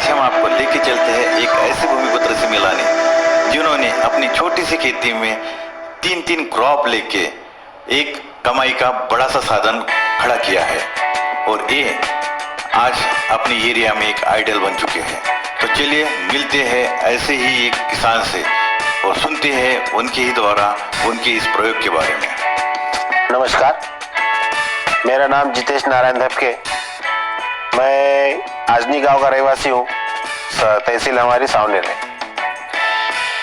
आज हम आपको लेके चलते हैं एक ऐसे भूमिपुत्र से मिलाने जिन्होंने अपनी छोटी सी खेती में तीन तीन क्रॉप लेके एक कमाई का बड़ा सा साधन खड़ा किया है और ये आज अपनी एरिया में एक आइडल बन चुके हैं। तो चलिए मिलते हैं ऐसे ही एक किसान से और सुनते हैं उनके ही द्वारा उनके इस प्रयोग के बारे में। नमस्कार, मेरा नाम जितेश नारायण धपके। मैं आजनी गांव का रहवासी हूँ। तहसील हमारी सावनेर है।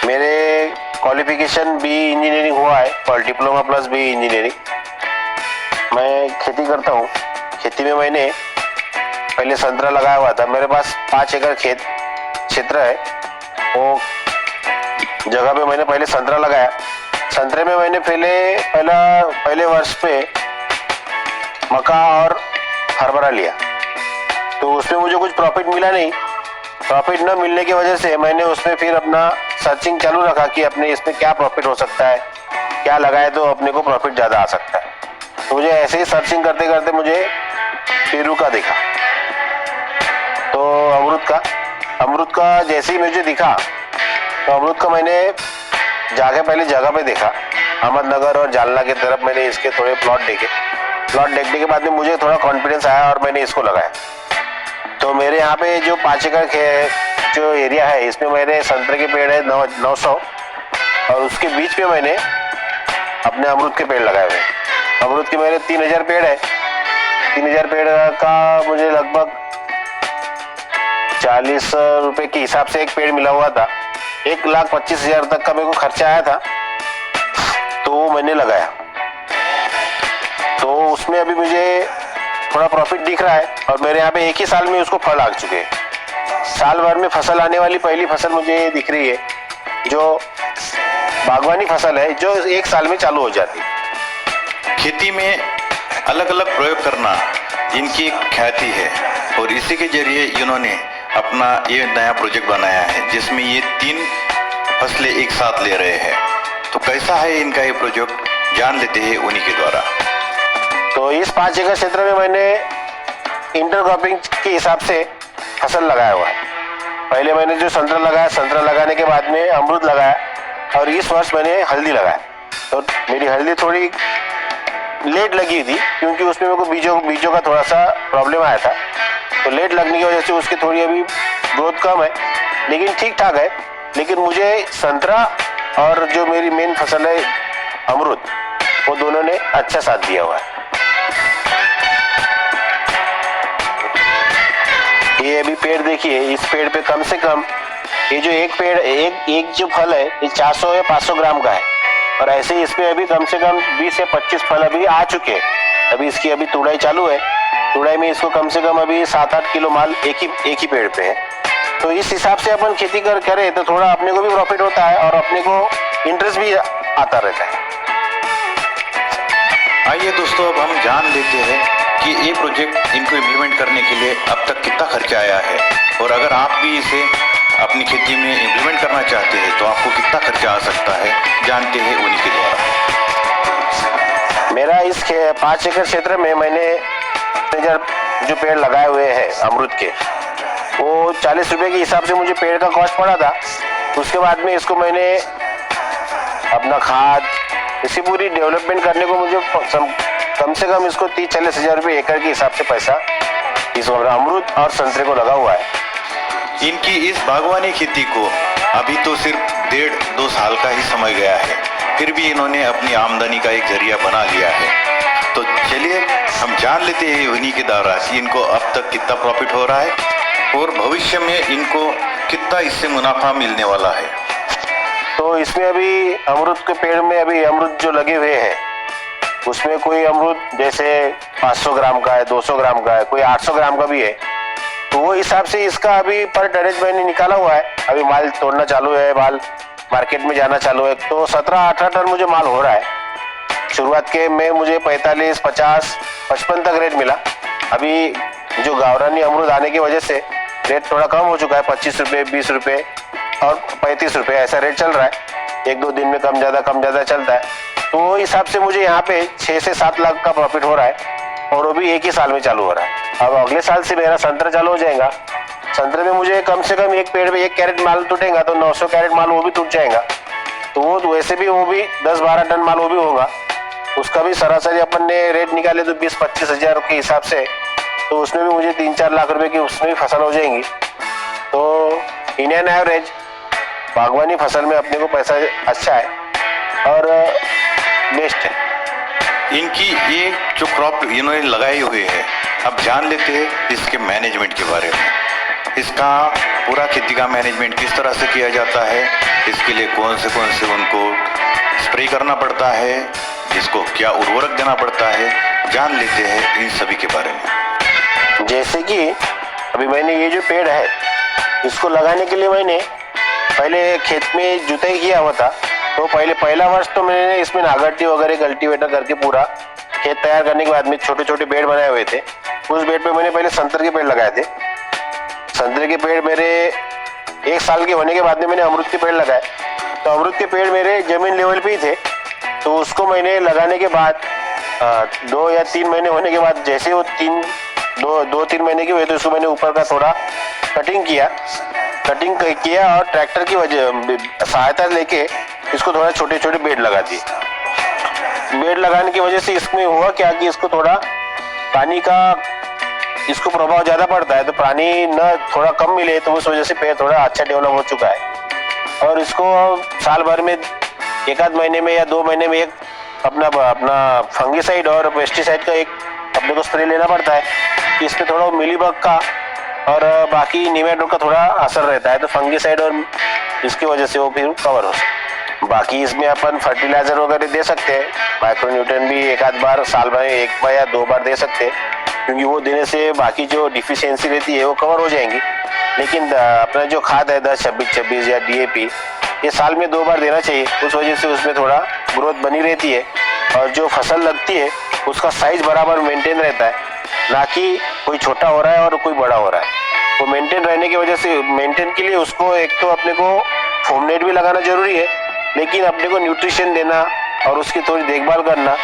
मेरे क्वालिफिकेशन बी इंजीनियरिंग हुआ है और डिप्लोमा प्लस बी इंजीनियरिंग। मैं खेती करता हूँ। खेती में मैंने पहले संतरा लगाया हुआ था। मेरे पास 5 एकड़ खेत क्षेत्र है। वो जगह पे मैंने पहले संतरा लगाया। संतरे में मैंने पहले वर्ष पे मक्का और हरभरा लिया, तो उसमें मुझे कुछ प्रॉफिट मिला नहीं। प्रॉफिट न मिलने की वजह से मैंने उसमें फिर अपना सर्चिंग चालू रखा कि अपने इसमें क्या प्रॉफिट हो सकता है, क्या लगाए तो अपने को प्रॉफिट ज़्यादा आ सकता है। तो मुझे ऐसे ही सर्चिंग करते करते मुझे पेरू का दिखा, तो अमरूद का जैसे ही मुझे दिखा तो अमरूद का मैंने पहले जगह पे देखा। अहमदनगर और जालना की तरफ मैंने इसके थोड़े प्लॉट देखने के बाद में मुझे थोड़ा कॉन्फिडेंस आया और मैंने इसको लगाया। तो मेरे यहाँ पे जो 5 एकड़ जो एरिया है, इसमें मेरे संतरे के पेड़ है 900 और उसके बीच में मैंने अपने अमरूद के पेड़ लगाए हुए। अमरूद के मेरे 3000 पेड़ है। 3000 पेड़ का मुझे लगभग 40 रुपए के हिसाब से एक पेड़ मिला हुआ था। 1,25,000 तक का मेरे को खर्चा आया था, तो वो मैंने लगाया। तो उसमें अभी मुझे थोड़ा प्रॉफिट दिख रहा है और मेरे यहाँ पे एक ही साल में उसको फल आ चुके हैं। साल भर में फसल आने वाली पहली फसल मुझे दिख रही है, जो बागवानी फसल है, जो एक साल में चालू हो जाती है। खेती में अलग अलग प्रयोग करना इनकी एक ख्याति है और इसी के जरिए इन्होंने अपना ये नया प्रोजेक्ट बनाया है जिसमें ये 3 फसलें एक साथ ले रहे हैं। तो कैसा है इनका ये प्रोजेक्ट, जान लेते हैं उन्हीं के द्वारा। तो इस 5 एकड़ क्षेत्र में मैंने इंटरक्रॉपिंग के हिसाब से फसल लगाया हुआ है। पहले मैंने जो संतरा लगाया, संतरा लगाने के बाद में अमरूद लगाया और इस वर्ष मैंने हल्दी लगाया। तो मेरी हल्दी थोड़ी लेट लगी थी क्योंकि उसमें मेरे को बीजों का थोड़ा सा प्रॉब्लम आया था। तो लेट लगने की वजह से उसकी थोड़ी अभी ग्रोथ कम है, लेकिन ठीक ठाक है। लेकिन मुझे संतरा और जो मेरी मेन फसल है अमरूद, वो दोनों ने अच्छा साथ दिया हुआ है। ये अभी पेड़ देखिए, इस पेड़ पे कम से कम ये जो एक जो फल है ये 400 या 500 ग्राम का है और ऐसे ही इसमें अभी कम से कम 20 से 25 फल अभी आ चुके हैं। अभी इसकी तुड़ाई चालू है। तुड़ाई में इसको कम से कम अभी 7-8 किलो माल एक ही पेड़ पे है। तो इस हिसाब से अपन खेती करें तो थोड़ा अपने को भी प्रॉफिट होता है और अपने को इंटरेस्ट भी आता रहता है। आइए दोस्तों, अब हम जान लेते हैं कि ये प्रोजेक्ट इनको इम्प्लीमेंट करने के लिए अब तक कितना खर्चा आया है और अगर आप भी इसे अपनी खेती में इम्प्लीमेंट करना चाहते हैं तो आपको कितना खर्चा आ सकता है, जानते हैं उन्हीं के द्वारा। मेरा इस 5 एकड़ क्षेत्र में मैंने जो पेड़ लगाए हुए हैं अमरूद के, वो 40 रुपए के हिसाब से मुझे पेड़ का कॉस्ट पड़ा था। उसके बाद में इसको मैंने अपना खाद, इसी पूरी डेवलपमेंट करने को मुझे कम से कम इसको 30-40 हज़ार रुपये एकड़ के हिसाब से पैसा इस अमरूद और संतरे को लगा हुआ है। इनकी इस बागवानी खेती को अभी तो सिर्फ 1.5-2 साल का ही समय गया है, फिर भी इन्होंने अपनी आमदनी का एक जरिया बना लिया है। तो चलिए हम जान लेते हैं उन्हीं के द्वारा कि इनको अब तक कितना प्रॉफिट हो रहा है और भविष्य में इनको कितना इससे मुनाफा मिलने वाला है। तो इसमें अभी अमरूद के पेड़ में अभी अमरूद जो लगे हुए हैं, उसमें कोई अमरूद जैसे 500 ग्राम का है, 200 ग्राम का है, कोई 800 ग्राम का भी है। तो वो हिसाब से इसका अभी पर टनेज मैंने निकाला हुआ है। अभी माल तोड़ना चालू है, माल मार्केट में जाना चालू है। तो 17-18 टन मुझे माल हो रहा है। शुरुआत के में मुझे 45, 50, 55 तक रेट मिला। अभी जो गावरानी अमरूद आने की वजह से रेट थोड़ा कम हो चुका है। 25 रुपये, 20 रुपये और 35 रुपये ऐसा रेट चल रहा है। 1-2 दिन में कम ज़्यादा चलता है। तो वो हिसाब से मुझे यहाँ पे 6 से 7 लाख का प्रॉफिट हो रहा है और वो भी एक ही साल में चालू हो रहा है। अब अगले साल से मेरा संतरा चालू हो जाएगा संतरे में मुझे कम से कम एक पेड़ में 1 कैरेट माल टूटेगा तो 900 कैरेट माल वो भी टूट जाएगा। तो वो वैसे भी वो भी 10-12 टन माल वो भी होगा। उसका भी सरासरी अपन ने रेट निकाले तो 20-25 हज़ार के हिसाब से, तो उसमें भी मुझे 3-4 लाख रुपए की उसमें भी फसल हो जाएंगी। तो इन एन एवरेज बागवानी फसल में अपने को पैसा अच्छा है और बेस्ट है। इनकी ये जो क्रॉप इन्होंने लगाई हुई है, अब जान लेते हैं इसके मैनेजमेंट के बारे में। इसका पूरा खेती का मैनेजमेंट किस तरह से किया जाता है, इसके लिए कौन से उनको स्प्रे करना पड़ता है, इसको क्या उर्वरक देना पड़ता है, जान लेते हैं इन सभी के बारे में। जैसे कि अभी मैंने ये जो पेड़ है इसको लगाने के लिए मैंने पहले खेत में जुताई किया हुआ था। तो पहला वर्ष तो मैंने इसमें नागरटी वगैरह कल्टीवेटर करके पूरा खेत तैयार करने के बाद में छोटे छोटे पेड़ बनाए हुए थे। उस पेड़ पे मैंने पहले संतरे के पेड़ लगाए थे। संतरे के पेड़ मेरे 1 साल के होने के बाद में मैंने अमरूद के पेड़ लगाए। तो अमरूद के पेड़ मेरे जमीन लेवल पे ही थे। तो उसको मैंने लगाने के बाद 2 या 3 महीने होने के बाद जैसे वो 2-3 महीने के हुए तो उसको मैंने ऊपर का थोड़ा कटिंग किया और ट्रैक्टर की सहायता लेके इसको थोड़ा छोटे छोटे बेड लगा दिए। बेड लगाने की वजह से इसमें हुआ क्या कि इसको थोड़ा पानी का इसको प्रभाव ज़्यादा पड़ता है, तो पानी न थोड़ा कम मिले तो उस वजह से पेड़ थोड़ा अच्छा डेवलप हो चुका है। और इसको साल भर में 1-आध महीने में या 2 महीने में एक अपना फंगीसाइड और पेस्टिसाइड का एक अपने को स्प्रे लेना पड़ता है। इसमें थोड़ा मिलीबग का और बाकी निमेटोड का थोड़ा असर रहता है, तो फंगीसाइड और इसकी वजह से वो फिर कवर हो सकता। बाकी इसमें अपन फर्टिलाइजर वगैरह दे सकते हैं, माइक्रोन्यूट्रिएंट भी 1-आध बार साल में 1 बार या 2 बार दे सकते हैं, क्योंकि वो देने से बाकी जो डिफिशियंसी रहती है वो कवर हो जाएंगी। लेकिन अपना जो खाद है 10-26-26 या DAP ये साल में 2 बार देना चाहिए। उस वजह से उसमें थोड़ा ग्रोथ बनी रहती है और जो फसल लगती है उसका साइज बराबर मेंटेन रहता है, ना कि कोई छोटा हो रहा है और कोई बड़ा हो रहा है। वो मेंटेन रहने की वजह से मेंटेन के लिए उसको एक तो अपने को फोमनेट भी लगाना जरूरी है, लेकिन अपने को न्यूट्रिशन देना और उसकी थोड़ी देखभाल करना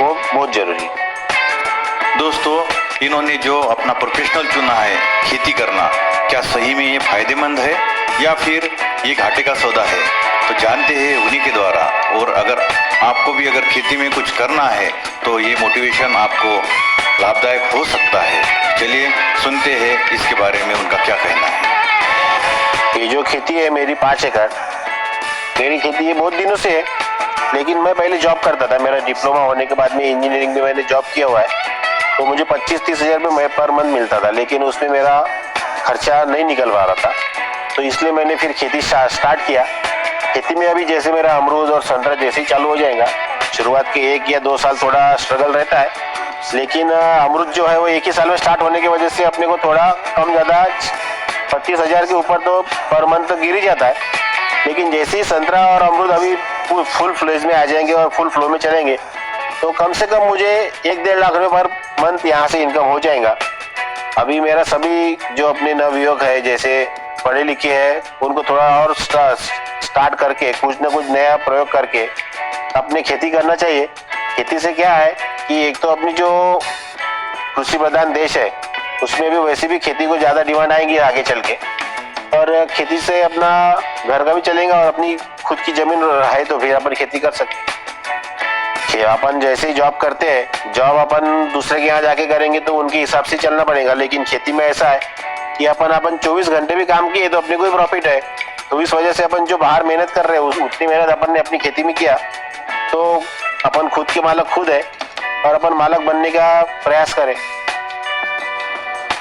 वो बहुत जरूरी है। दोस्तों, इन्होंने जो अपना प्रोफेशनल चुना है खेती करना, क्या सही में ये फायदेमंद है या फिर ये घाटे का सौदा है, तो जानते हैं उन्हीं के द्वारा। और अगर आपको भी अगर खेती में कुछ करना है तो ये मोटिवेशन आपको लाभदायक हो सकता है। चलिए सुनते हैं इसके बारे में उनका क्या कहना है। ये जो खेती है मेरी 5 एकड़, मेरी खेती ये बहुत दिनों से है, लेकिन मैं पहले जॉब करता था। मेरा डिप्लोमा होने के बाद में इंजीनियरिंग में मैंने जॉब किया हुआ है, तो मुझे 25-30 हज़ार रुपये पर मंथ मिलता था, लेकिन उसमें मेरा खर्चा नहीं निकल पा रहा था। तो इसलिए मैंने फिर खेती स्टार्ट किया। खेती में अभी जैसे मेरा अमरूद और संतरा जैसे ही चालू हो जाएगा, शुरुआत के 1 या 2 साल थोड़ा स्ट्रगल रहता है, लेकिन अमरूद जो है वो 1 ही साल में स्टार्ट होने की वजह से अपने को थोड़ा कम ज़्यादा 25 हज़ार के ऊपर तो पर मंथ तो गिर ही जाता है। लेकिन जैसे ही संतरा और अमरूद अभी फुल फ्लेज में आ जाएंगे और फुल फ्लो में चलेंगे, तो कम से कम मुझे 1-1.5 लाख रुपये पर मंथ यहाँ से इनकम हो जाएगा। अभी मेरा सभी जो अपने नवयुवक है, जैसे पढ़े लिखे हैं, उनको थोड़ा और स्टार्ट करके कुछ ना कुछ नया प्रयोग करके अपने खेती करना चाहिए। खेती से क्या है कि एक तो अपनी जो कृषि प्रधान देश है उसमें भी वैसे भी खेती को ज़्यादा डिमांड आएगी आगे चल के, और खेती से अपना घर का भी चलेगा और अपनी खुद की जमीन है तो फिर अपन खेती कर सकते। अपन जैसे ही जॉब करते हैं, जॉब अपन दूसरे के यहाँ जाके करेंगे तो उनके हिसाब से चलना पड़ेगा, लेकिन खेती में ऐसा है कि अपन 24 घंटे भी काम किए तो अपने को ही प्रॉफिट है। तो इस वजह से अपन जो बाहर मेहनत कर रहे हैं उतनी मेहनत अपन ने अपनी खेती में किया, तो अपन खुद के मालक खुद है और अपन मालक बनने का प्रयास करें।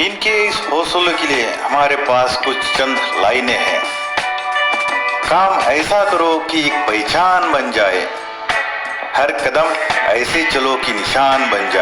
इनके इस हौसले के लिए हमारे पास कुछ चंद लाइनें हैं। काम ऐसा करो कि एक पहचान बन जाए, हर कदम ऐसे चलो कि निशान बन जाए।